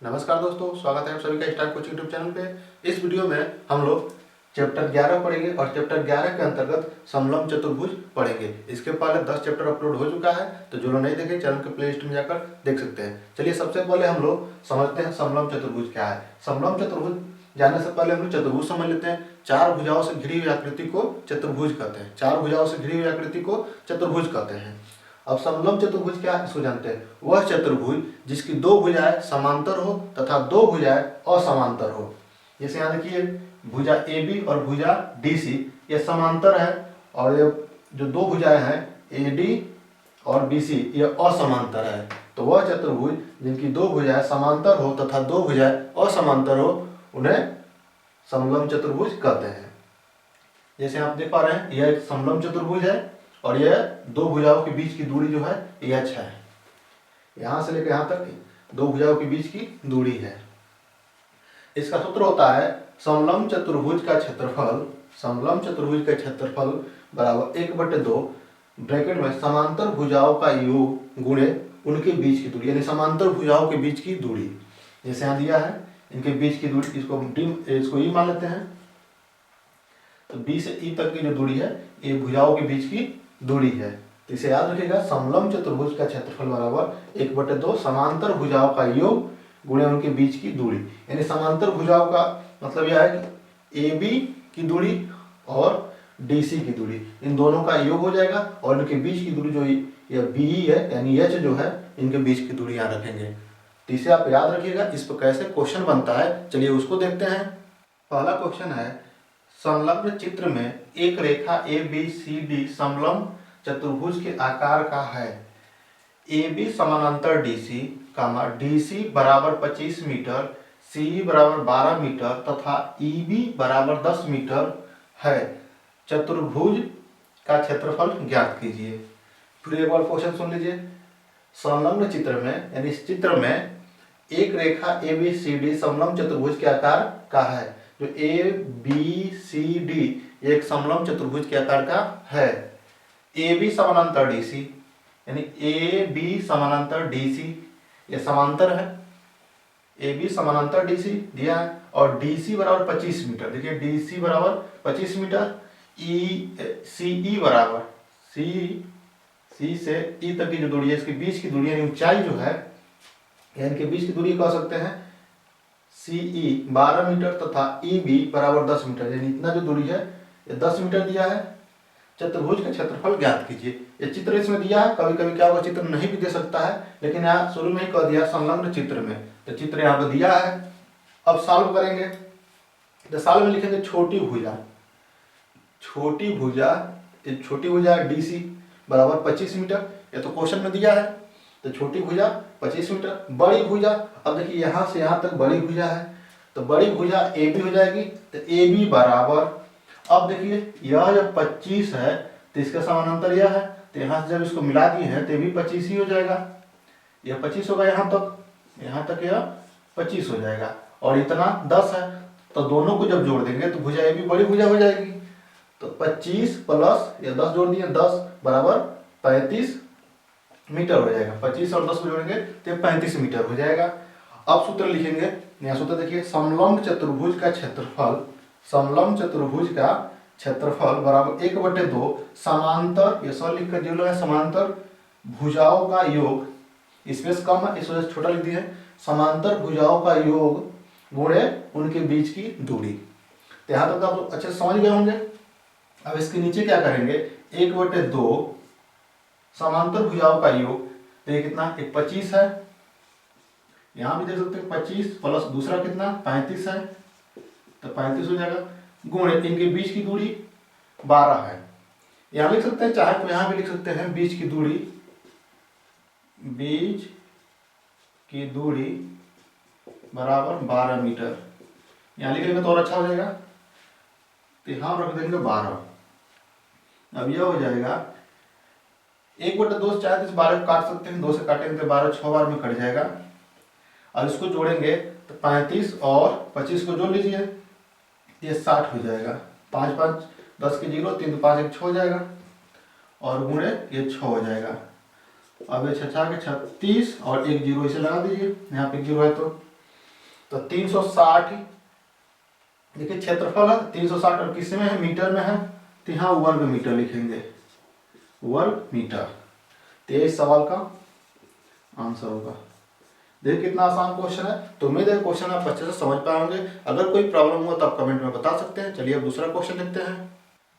नमस्कार दोस्तों, स्वागत है आप सभी का स्टार कोचिंग यूट्यूब चैनल पे। इस वीडियो में हम लोग चैप्टर 11 पढ़ेंगे और चैप्टर 11 के अंतर्गत समलंब चतुर्भुज पढ़ेंगे। इसके पहले 10 चैप्टर अपलोड हो चुका है, तो जो लोग नहीं देखे चैनल के प्ले लिस्ट में जाकर देख सकते हैं। चलिए सबसे पहले हम लोग समझते हैं समलंब चतुर्भुज क्या है। समलंब चतुर्भुज जाने से पहले हम लोग चतुर्भुज समझ लेते हैं। चार भुजाओं से घिरी हुई आकृति को चतुर्भुज कहते हैं। चार भुजाओं से घिरी हुई आकृति को चतुर्भुज कहते हैं। अब समलंब चतुर्भुज क्या है इसको जानते हैं। वह चतुर्भुज जिसकी दो भुजाएं समांतर हो तथा दो भुजाएं असमांतर हो। जैसे यहाँ देखिए, भुजा ए बी और भुजा डी सी ये समांतर है, और ये जो दो भुजाएं हैं ए डी और बी सी ये असमांतर है। तो वह चतुर्भुज जिनकी दो भुजाएं समांतर हो तथा दो भुजाएं असमांतर हो उन्हें समलंब चतुर्भुज कहते हैं। जैसे आप देख पा रहे हैं, यह एक समलंब चतुर्भुज है और यह दो भुजाओं के बीच की दूरी जो है यह h है। यहां से लेकर यहां तक दो भुजाओं के बीच की दूरी है। इसका सूत्र होता है समलंब चतुर्भुज का क्षेत्रफल, समलंब चतुर्भुज का क्षेत्रफल बराबर 1/2 ब्रैकेट में समांतर भुजाओं का योग गुणे उनके बीच की दूरी, यानी समांतर भुजाओं के बीच की दूरी। जैसे यहाँ दिया है इनके बीच की दूरी, इसको ई मान लेते हैं। तो बी से ई तक की जो दूरी है ये भुजाओं के बीच की दूरी है। तो इसे याद रखिएगा, समलंब चतुर्भुज का क्षेत्रफल बराबर 1/2 समांतर भुजाओं का योग गुणे उनके बीच की दूरी। यानी समांतर भुजाओं का मतलब यह है कि ए बी की दूरी और डी सी की दूरी, इन दोनों का योग हो जाएगा और इनके बीच की दूरी जो यह बी है यानी एच जो है, इनके बीच की दूरी यहाँ रखेंगे। तो इसे आप याद रखिएगा। इस पर कैसे क्वेश्चन बनता है चलिए उसको देखते हैं। पहला क्वेश्चन है, संलग्न चित्र में एक रेखा ए बी सी डी समलंब चतुर्भुज के आकार का है। ए बी समानांतर डी सी, डी सी बराबर 25 मीटर, सी बराबर 12 मीटर तथा ई बी बराबर 10 मीटर है। चतुर्भुज का क्षेत्रफल ज्ञात कीजिए। फिर एक बार क्वेश्चन सुन लीजिए। संलग्न चित्र में यानी इस चित्र में एक रेखा ए बी सी डी समलंब चतुर्भुज के आकार का है। जो ए बी सी डी एक समलंब चतुर्भुज के आकार का है। ए बी समानांतर डी सी, यानी ए बी समानांतर डी सी ये समांतर है। ए बी समानांतर डी सी दिया है और डी सी बराबर 25 मीटर। देखिए डी सी बराबर 25 मीटर, सी ई बराबर सी से ई तक की जो दूरी है इसके बीच की दूरी यानी ऊंचाई जो है, इनके बीच की दूरी कह सकते हैं सी ई 12 मीटर तथा ई बी बराबर 10 मीटर, यानी इतना जो दूरी है ये 10 मीटर दिया है। चतुर्भुज का क्षेत्रफल ज्ञात कीजिए। ये चित्र इसमें दिया है, कभी कभी क्या होगा चित्र नहीं भी दे सकता है, लेकिन यहाँ शुरू में ही कह दिया संलग्न चित्र में, तो चित्र यहाँ पे दिया है। अब सॉल्व करेंगे तो सॉल्व में लिखेंगे छोटी भुजा, छोटी भुजा, ये छोटी भुजा डी सी बराबर 25 मीटर, ये तो क्वेश्चन में दिया है। तो छोटी भुजा 25 मीटर, बड़ी भुजा, अब देखिए यहाँ से यहाँ तक बड़ी भुजा है, तो बड़ी भुजा ए बी हो जाएगी। तो ए बी बराबर, अब देखिए यह जब 25 है तो इसका समानांतर यह है, तो यहाँ से जब इसको मिला दिए हैं तो ये भी 25 ही हो जाएगा। यह 25 होगा यहाँ तक यह 25 हो जाएगा और इतना 10 है, तो दोनों को जब जोड़ देंगे तो भुजा ए भी बड़ी भुजा हो जाएगी। तो 25 प्लस या 10 जोड़ दिए 10 बराबर 35 मीटर हो जाएगा। 25 और 10 को जोड़ेंगे तो 35 मीटर हो जाएगा। अब सूत्र लिखेंगे, यहाँ सूत्र देखिए, समलंब चतुर्भुज का क्षेत्रफल, समलंब चतुर्भुज का क्षेत्रफल बराबर 1/2 समांतर, ये सब लिख कर जो है समांतर भुजाओं का योग, स्पेस कम है इस वजह से छोटा लिख दिया है, समांतर भुजाओं का योग गुणे उनके बीच की दूरी। तो यहाँ तक आप अच्छे से समझ गए होंगे। अब इसके नीचे क्या करेंगे, 1/2 समांतर भुजाओं का योग, तो ये कितना, एक 25 है, यहाँ भी देख सकते हैं 25 प्लस दूसरा कितना 35 है, तो 35 हो जाएगा, गुणे इनके बीच की दूरी 12 है। यहाँ लिख सकते हैं, चाहे तो यहाँ भी लिख सकते हैं बीच की दूरी, बीच की दूरी बराबर 12 मीटर, यहाँ लिखेंगे तो और अच्छा हो जाएगा। तो यहाँ रख देंगे 12। अब यह हो जाएगा 1/2 चाहे तो इस 12 को काट सकते हैं, 2 से काटेंगे तो 12 6 बार में कट जाएगा। और इसको जोड़ेंगे तो 35 और 25 को जोड़ लीजिए, ये 60 हो जाएगा। 5 5 10 के 0, 3 5 1 6 हो जाएगा और गुणे ये 6 हो जाएगा। अब ये 6 6 के 36 और 1 0 इसे लगा दीजिए, यहाँ पे 0 है तो तो 360, देखिए क्षेत्रफल है 360 और किस में है, मीटर में है, तो यहाँ वर्ग मीटर लिखेंगे, वर्ग मीटर। तो ये इस सवाल का आंसर होगा। देखिए कितना आसान क्वेश्चन है। तो उम्मीद है क्वेश्चन आप अच्छे से समझ पाएंगे। अगर कोई प्रॉब्लम हो तो आप कमेंट में बता सकते हैं। चलिए अब दूसरा क्वेश्चन देखते हैं।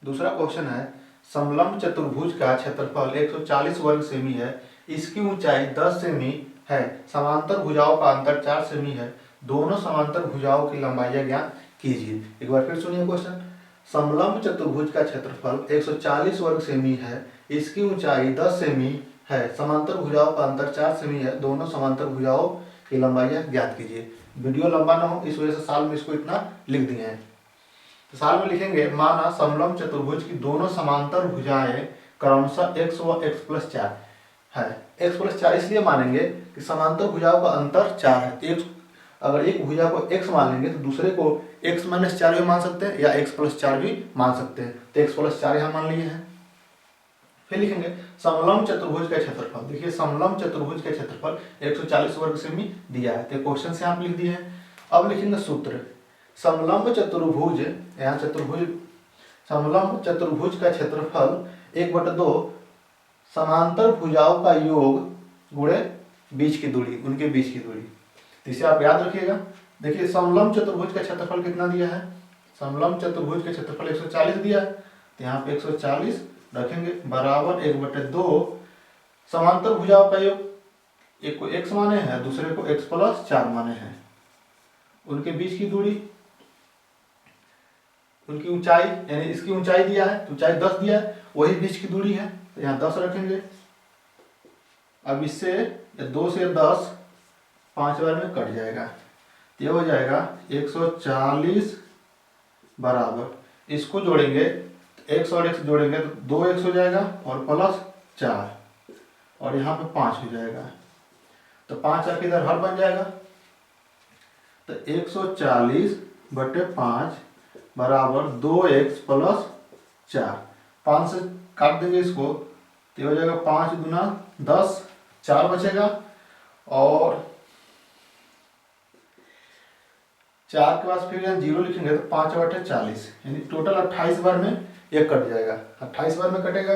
दूसरा क्वेश्चन है, समलंब चतुर्भुज का क्षेत्रफल 140 वर्ग सेमी है, इसकी ऊंचाई 10 सेमी है, समांतर भुजाओं का अंतर 4 सेमी है, दोनों समांतर भुजाओं की लंबाई ज्ञात कीजिए। एक बार फिर सुनिए क्वेश्चन। समलंब चतुर्भुज का क्षेत्रफल 140 वर्ग सेमी है, इसकी ऊंचाई 10 सेमी है, समांतर भुजाओं का अंतर 4 सेमी है, दोनों समांतर भुजाओं की लंबाई ज्ञात कीजिए। वीडियो लंबा ना हो इस वजह से साल में इसको इतना लिख दिए हैं। तो साल में लिखेंगे, माना समलंब चतुर्भुज की दोनों समांतर भुजाएं क्रमशः x व x+4 है। x+4 इसलिए मानेंगे कि समांतर भुजाओं का अंतर 4 है। एक अगर एक भुजा को x मान लेंगे तो दूसरे को x-4 भी मान सकते हैं या x+4 भी मान सकते हैं। तो x+4 यहाँ मान लिए हैं। फिर लिखेंगे समलंब चतुर्भुज का क्षेत्रफल। देखिए समलंब चतुर्भुज का क्षेत्रफल 140 वर्ग सेमी दिया है, तो क्वेश्चन से आप लिख दिए हैं। अब लिखेंगे सूत्र, समलंब चतुर्भुज, यहाँ चतुर्भुज, समलंब चतुर्भुज का क्षेत्रफल 1/2 समांतर भुजाओं का योग गुणे बीच की दूरी, उनके बीच की दूरी। तो इसे आप याद रखिएगा। देखिए समलंब चतुर्भुज का क्षेत्रफल कितना दिया है, समलंब चतुर्भुज का क्षेत्रफल 140 दिया है, तो यहाँ पे 140 रखेंगे बराबर 1/2 समांतर भुजाओं का योग, एक को x माने हैं दूसरे को x+4 माने हैं, उनके बीच की दूरी, उनकी ऊंचाई, यानी इसकी ऊंचाई दिया है तो ऊंचाई 10 दिया है, वही बीच की दूरी है, तो यहाँ 10 रखेंगे। अब इससे 2 से 10 5 बार में कट जाएगा, तो ये हो जाएगा 140 बराबर, इसको जोड़ेंगे तो x और x जोड़ेंगे तो 2x हो जाएगा और +4 और यहाँ पे 5 हो जाएगा, तो 5 आके इधर हर बन जाएगा, तो 140/5 बराबर 2x+4। 5 से काट देंगे इसको तो हो जाएगा 5 गुना 10, 4 बचेगा और 4 के बाद फिर यहाँ 0 लिखेंगे तो 5/40, यानी टोटल 28 बार में ये कट जाएगा, 28 बार में कटेगा।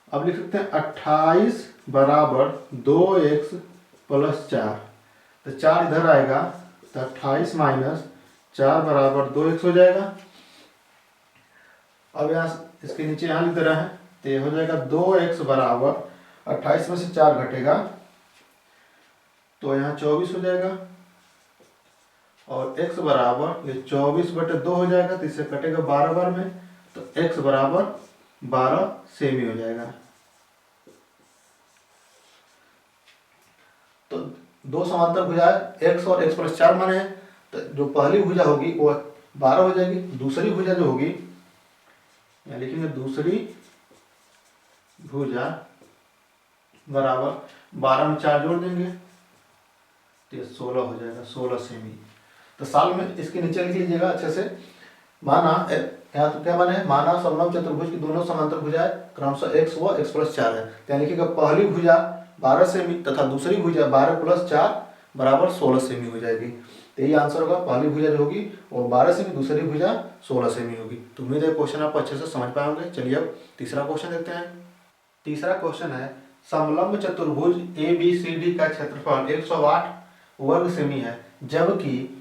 अब लिख सकते हैं 28 बराबर 2x+4, तो 4 इधर आएगा तो 28 - 4 बराबर 2x हो जाएगा। अब यहाँ इसके नीचे यहाँ लिख दे रहा है तो ये हो जाएगा 2x बराबर 28 में से 4 घटेगा तो यहाँ 24 हो जाएगा और x बराबर ये 24/2 हो जाएगा, तो इससे कटेगा 12 बार में, तो x बराबर 12 सेमी हो जाएगा। तो दो समांतर भुजा x और x+4 माने हैं, तो जो पहली भुजा होगी वो 12 हो जाएगी, दूसरी भुजा जो होगी यहाँ लिखेंगे दूसरी भुजा बराबर 12 में 4 जोड़ देंगे तो ये 16 हो जाएगा, 16 सेमी। तो साल में इसके नीचे लिख लीजिएगा अच्छे से। माना यहाँ तो क्या माने है, माना समलंब चतुर्भुज की दोनों समांतर भुजाएं क्रमशः x व x+4 है, तो यहाँ लिखिएगा पहली भुजा 12 सेमी तथा दूसरी भुजा 12+4 बराबर 16 सेमी हो जाएगी। तो यही आंसर होगा, पहली भुजा जो होगी वो 12 सेमी, दूसरी भुजा 16 सेमी होगी। तो उम्मीद है क्वेश्चन आप अच्छे से समझ पाएंगे। चलिए अब तीसरा क्वेश्चन देखते हैं। तीसरा क्वेश्चन है, समलंब चतुर्भुज ABCD का क्षेत्रफल 108 वर्ग सेमी है, जबकि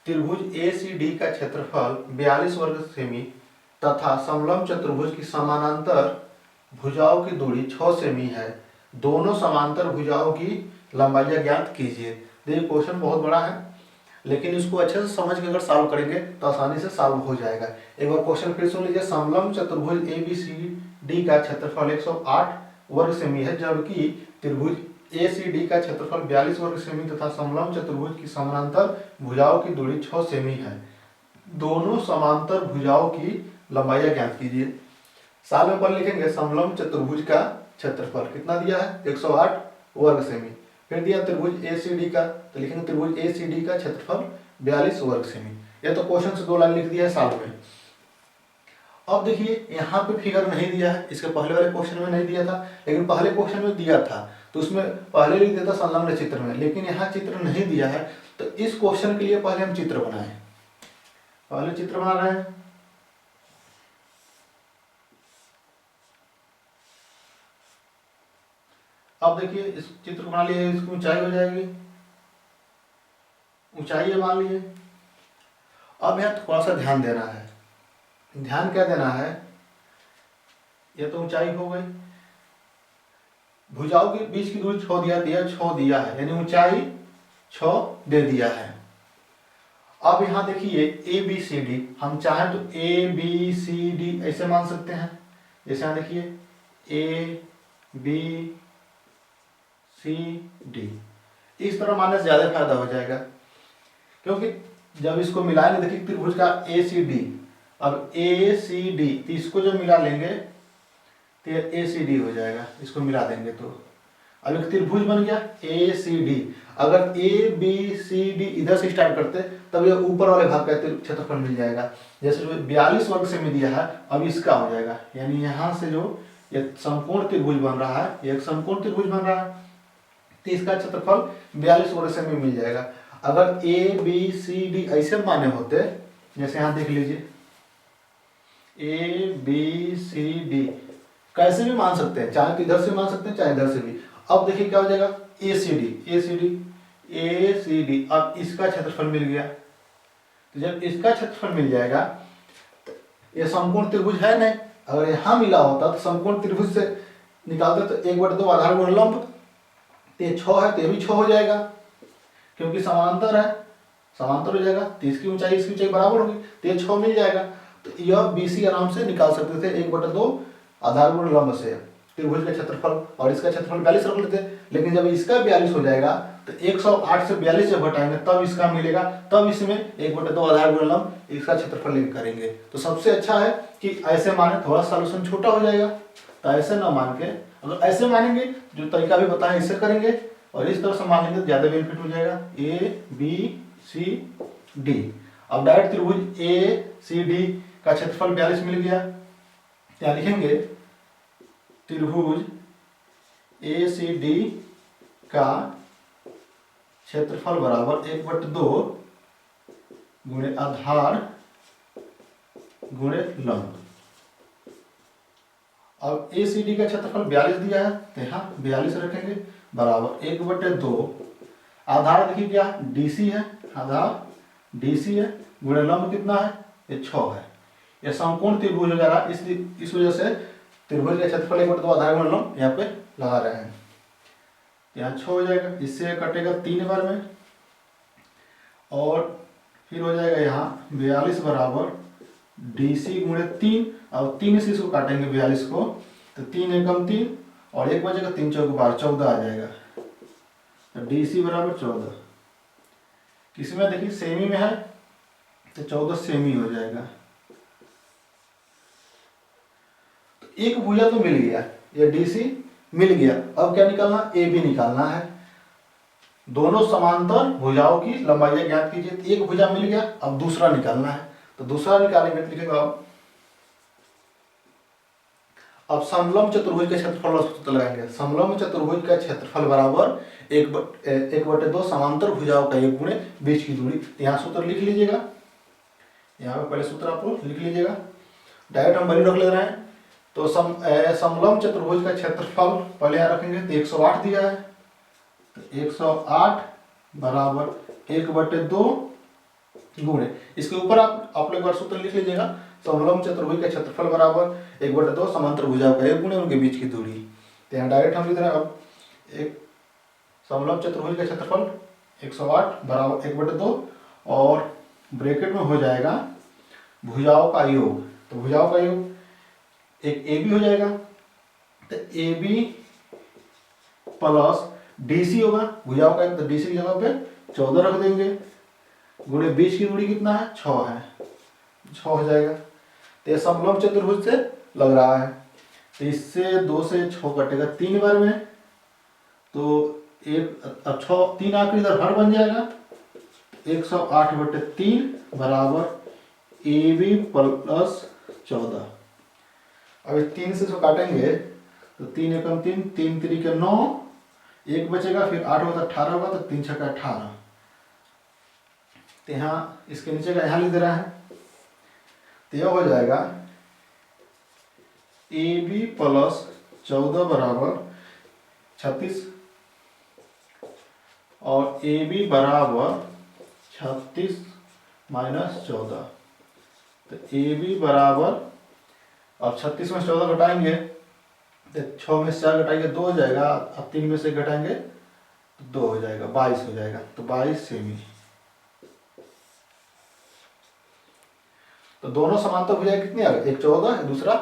त्रिभुज ACD का क्षेत्रफल 42 वर्ग सेमी तथा समलंब चतुर्भुज की समानांतर भुजाओं की दूरी 6 सेमी है, दोनों समांतर भुजाओं की लंबाई ज्ञात कीजिए। देखिए क्वेश्चन बहुत बड़ा है, लेकिन इसको अच्छे से समझ के अगर सॉल्व करेंगे तो आसानी से सॉल्व हो जाएगा। एक बार क्वेश्चन फिर सुन लीजिए। समलंब चतुर्भुज ABCD का क्षेत्रफल 108 वर्ग सेमी है, जबकि त्रिभुज ACD का क्षेत्रफल 42 वर्ग सेमी तथा समलंब चतुर्भुज की समानांतर भुजाओं की दूरी 6 सेमी है, दोनों समांतर भुजाओं की लंबाई ज्ञात कीजिए। साल में पर लिखेंगे समलंब चतुर्भुज का क्षेत्रफल कितना दिया है, 108 वर्ग सेमी। फिर दिया त्रिभुज ACD का, तो लिखेंगे त्रिभुज ACD का क्षेत्रफल 42 वर्ग सेमी। ये तो क्वेश्चन से 2 लाइन लिख दिया है साल में। अब देखिए यहाँ पे फिगर नहीं दिया है, इसके पहले वाले क्वेश्चन में नहीं दिया था, लेकिन पहले क्वेश्चन में दिया था तो उसमें पहले लिख दिया था संलग्न चित्र में, लेकिन यहाँ चित्र नहीं दिया है तो इस क्वेश्चन के लिए पहले हम चित्र बनाएं। पहले चित्र बना रहे हैं। अब देखिए इस चित्र को बना लिए, इसकी ऊंचाई हो जाएगी, ऊंचाई है मान लिए। अब यहाँ थोड़ा सा ध्यान देना है। ध्यान क्या देना है, ये तो ऊंचाई हो गई, भुजाओं के बीच की दूरी 6 दिया है, यानी ऊंचाई 6 दे दिया है। अब यहाँ देखिए ए बी सी डी, हम चाहें तो ए बी सी डी ऐसे मान सकते हैं। जैसे यहाँ देखिए ए बी सी डी, इस तरह मानने से ज्यादा फायदा हो जाएगा, क्योंकि जब इसको मिलाएंगे देखिए त्रिभुज का ए सी डी, अब ए सी डी तो इसको जब मिला लेंगे तो ए सी डी हो जाएगा, इसको मिला देंगे तो अब एक त्रिभुज बन गया ए सी डी। अगर ए बी सी डी इधर से स्टार्ट करते तब ये ऊपर वाले भाग का क्षेत्रफल मिल जाएगा। जैसे जो 42 वर्ग से में दिया है, अब इसका हो जाएगा, यानी यहाँ से जो ये समकोण त्रिभुज बन रहा है, ये एक समकोण त्रिभुज बन रहा है, तो इसका क्षेत्रफल 42 वर्ग से में मिल जाएगा। अगर ए बी सी डी ऐसे माने होते, जैसे यहाँ देख लीजिए ए बी सी डी कैसे भी मान सकते हैं, चाहे तो इधर से मान सकते हैं चाहे इधर से भी। अब देखिए क्या हो जाएगा ए सी डी, अब इसका क्षेत्रफल मिल गया। तो जब इसका क्षेत्रफल मिल जाएगा तो ये समकोण त्रिभुज है नहीं, अगर यहाँ मिला होता तो समकोण त्रिभुज से निकालते तो 1/2 आधार गुण लंब, तो ये 6 है तो ये भी 6 हो जाएगा, क्योंकि समांतर है, समांतर हो जाएगा, तो इसकी ऊंचाई बराबर होगी, तो ये 6 मिल जाएगा। तो यह BC आराम से निकाल सकते थे 1/2 आधार गुण लंब से त्रिभुज का क्षेत्रफल, और इसका क्षेत्रफल 42 रख लेते। लेकिन जब इसका 42 हो जाएगा तो 108 से 42 जब घटाएंगे तब इसका मिलेगा, तब इसमें 1/2 आधार गुण लंब इसका क्षेत्रफल लेकर करेंगे। तो सबसे अच्छा है कि ऐसे माने, थोड़ा सॉल्यूशन छोटा हो जाएगा, तो ऐसे ना मान के अगर ऐसे मानेंगे जो तरीका भी बताएं इससे करेंगे, और इस तरह से मान लेंगे तो ज्यादा बेनिफिट हो जाएगा। ए बी सी डी, अब डायरेक्ट त्रिभुज ए सी डी का क्षेत्रफल 42 मिल गया, क्या लिखेंगे त्रिभुज ए सी डी का क्षेत्रफल बराबर 1/2 गुणे आधार गुणे लंब। अब ए सी डी का क्षेत्रफल 42 दिया है तो यहाँ 42 रखेंगे बराबर 1/2 आधार देखिए क्या DC है, आधार DC है, गुणे लंब कितना है, ये 6 है। यह समकोण त्रिभुज हो जा रहा है, इस वजह से त्रिभुज का क्षेत्रफल 1/2 आधार गुणे लंब यहाँ पे लगा रहे हैं। यहाँ 6 हो जाएगा, इससे कटेगा 3 बार में, और फिर हो जाएगा यहाँ 42 बराबर DC गुणे 3, अब 3 से इसको काटेंगे 42 को, तो 3 एकम 3 और 1 बचेगा, 3 चौक 12 14 आ जाएगा, तो DC बराबर 14। किसमें देखिए सेमी में है तो 14 सेमी हो जाएगा। तो एक भुजा तो मिल गया, ये DC मिल गया, अब क्या निकालना, AB निकालना है। दोनों समांतर भुजाओं की लंबाई ज्ञात कीजिए। तो एक भुजा मिल गया, अब दूसरा निकालना है, तो दूसरा निकालेंगे तो लिखेगा अब समलंब चतुर्भुज का क्षेत्रफल सूत्र लगाएंगे। समलंब चतुर्भुज का क्षेत्रफल बराबर 1/2 समांतर भुजाओं का योग गुणे बीच की दूरी। यहाँ सूत्र लिख लीजिएगा, यहाँ पे पहले सूत्र आप लोग लिख लीजिएगा, डायरेक्ट हम वैल्यू रख ले रहे हैं। तो समलंब चतुर्भुज का क्षेत्रफल पहले यहाँ रखेंगे तो 108 दिया है, तो 108 बराबर 1/2 गुणे, इसके ऊपर आप लोग एक बार सूत्र लिख लीजिएगा, समलंब चतुर्भुज का क्षेत्रफल बराबर 1/2 समांतर भुजाओं का योग गुणे उनके बीच की दूरी। तो यहाँ डायरेक्ट हम लिख रहे हैं, अब एक समलंब चतुर्भुज का क्षेत्रफल 108 बराबर 1/2 और ब्रैकेट में हो जाएगा भुजाओं का योग, तो भुजाओं का योग एक AB हो जाएगा, तो AB प्लस DC होगा, भुजाओं का योग, तो DC की जगह पे 14 रख देंगे, गुणे बीच की दूरी कितना है 6 है, 6 हो जाएगा। तो ये समलंब चतुर्भुज से लग रहा है, तो इससे 2 से 6 कटेगा 3 बार में, तो एक अब 6 3 आकर इधर हर बन जाएगा, 108/3 बराबर AB प्लस 14। अब 3 से जो काटेंगे तो 3 एकम 3, 3 3 के 9, 1 बचेगा, फिर 8 होगा तो 18 होगा, तो 3 6 18, तो यहाँ इसके नीचे का यहाँ लिख दे रहा है, तो यह हो जाएगा AB प्लस 14 बराबर 36 और AB बराबर 36 माइनस 14। तो AB बराबर, अब 36 में 14 घटाएंगे तो 6 में से 4 घटाएंगे 2 हो जाएगा, अब 3 में से घटाएंगे तो 2 हो जाएगा, 22 हो जाएगा। तो 22 सेमी। तो दोनों समांतर भुजाएं कितनी आ गई, एक 14 दूसरा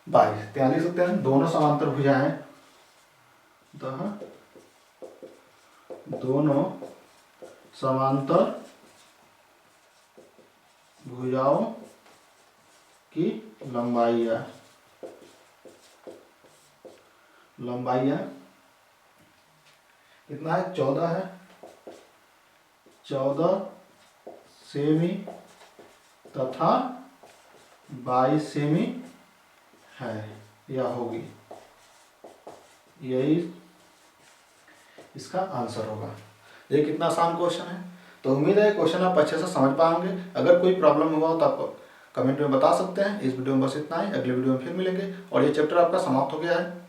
22। तो यहाँ लिख सकते हैं दोनों समांतर भुजाएं, दोनों समांतर भुजाओं की लंबाइयाँ कितना है, 14 है, 14 सेमी तथा 22 सेमी है, यह होगी, यही इसका आंसर होगा। ये कितना आसान क्वेश्चन है। तो उम्मीद है क्वेश्चन आप अच्छे से समझ पाएंगे। अगर कोई प्रॉब्लम हुआ हो तो आप कमेंट में बता सकते हैं। इस वीडियो में बस इतना ही, अगले वीडियो में फिर मिलेंगे और ये चैप्टर आपका समाप्त हो गया है।